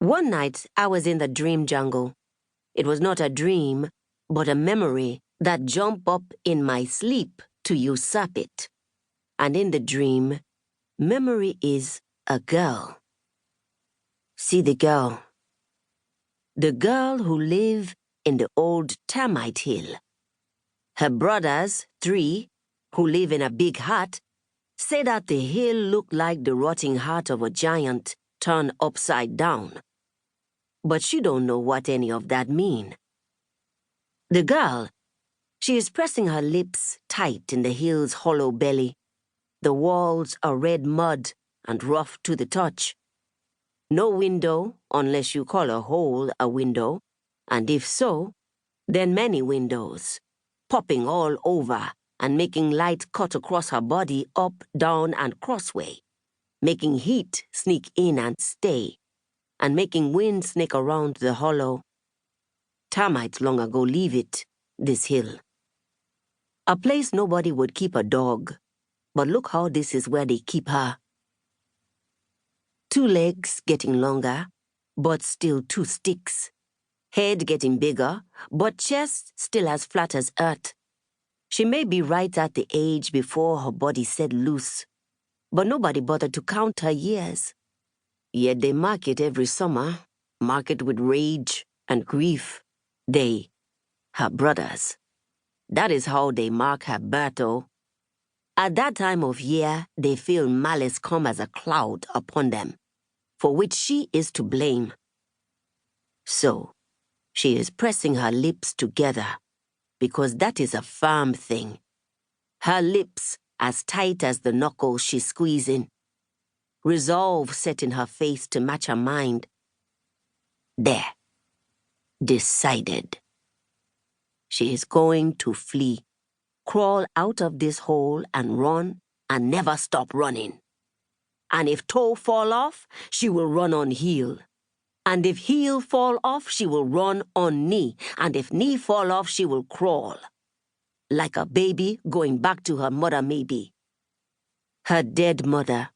One night, I was in the dream jungle. It was not a dream, but a memory that jumped up in my sleep to usurp it. And in the dream, memory is a girl. See the girl. The girl who lived in the old termite hill. Her brothers, 3, who live in a big hut, say that the hill looked like the rotting heart of a giant turned upside down. But she don't know what any of that mean. The girl, she is pressing her lips tight in the hill's hollow belly. The walls are red mud and rough to the touch. No window, unless you call a hole a window, and if so, then many windows, popping all over and making light cut across her body up, down, and crossway, making heat sneak in and stay, and making wind snake around the hollow. Termites long ago leave it, this hill. A place nobody would keep a dog, but look how this is where they keep her. 2 legs getting longer, but still 2 sticks. Head getting bigger, but chest still as flat as earth. She may be right at the age before her body set loose, but nobody bothered to count her years. Yet they mark it every summer, mark it with rage and grief. They, her brothers. That is how they mark her birth, oh. At that time of year, they feel malice come as a cloud upon them, for which she is to blame. So, she is pressing her lips together, because that is a firm thing. Her lips as tight as the knuckles she's squeezing. Resolve set in her face to match her mind. There. Decided. She is going to flee, crawl out of this hole and run and never stop running. And if toe fall off, she will run on heel. And if heel fall off, she will run on knee. And if knee fall off, she will crawl. Like a baby going back to her mother maybe. Her dead mother,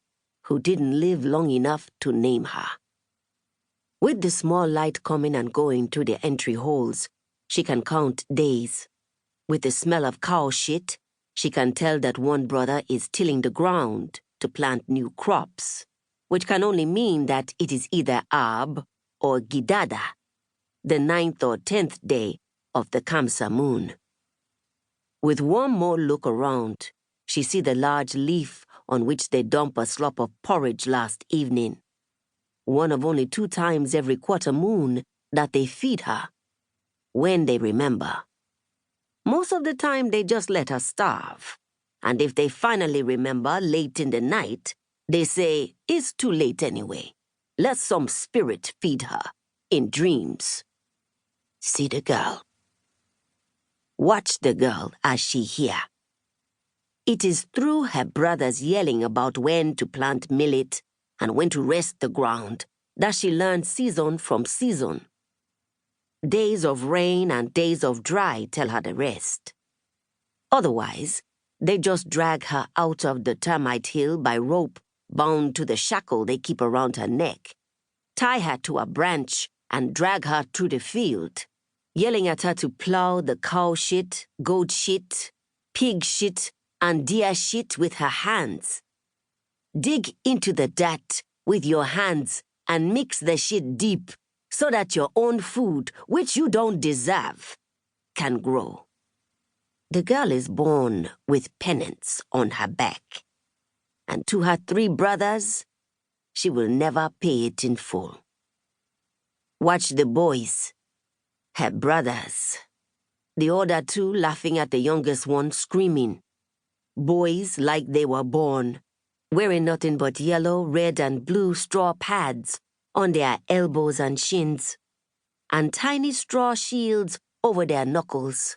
who didn't live long enough to name her. With the small light coming and going through the entry holes, she can count days. With the smell of cow shit, she can tell that one brother is tilling the ground to plant new crops, which can only mean that it is either Ab or Gidada, the 9th or 10th day of the Kamsa moon. With one more look around, she see the large leaf on which they dump a slop of porridge last evening. One of only 2 times every quarter moon that they feed her, when they remember. Most of the time they just let her starve, and if they finally remember late in the night, they say, it's too late anyway. Let some spirit feed her, in dreams. See the girl. Watch the girl as she hear. It is through her brothers yelling about when to plant millet and when to rest the ground that she learns season from season. Days of rain and days of dry tell her the rest. Otherwise, they just drag her out of the termite hill by rope bound to the shackle they keep around her neck, tie her to a branch and drag her through the field, yelling at her to plow the cow shit, goat shit, pig shit, and deer shit with her hands. Dig into the dirt with your hands and mix the shit deep so that your own food, which you don't deserve, can grow. The girl is born with penance on her back, and to her 3 brothers, she will never pay it in full. Watch the boys, her brothers, the other 2 laughing at the youngest one screaming. Boys like they were born, wearing nothing but yellow, red, and blue straw pads on their elbows and shins, and tiny straw shields over their knuckles.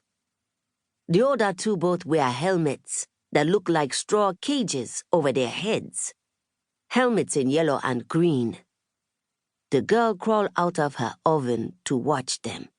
The other 2 both wear helmets that look like straw cages over their heads, helmets in yellow and green. The girl crawled out of her oven to watch them.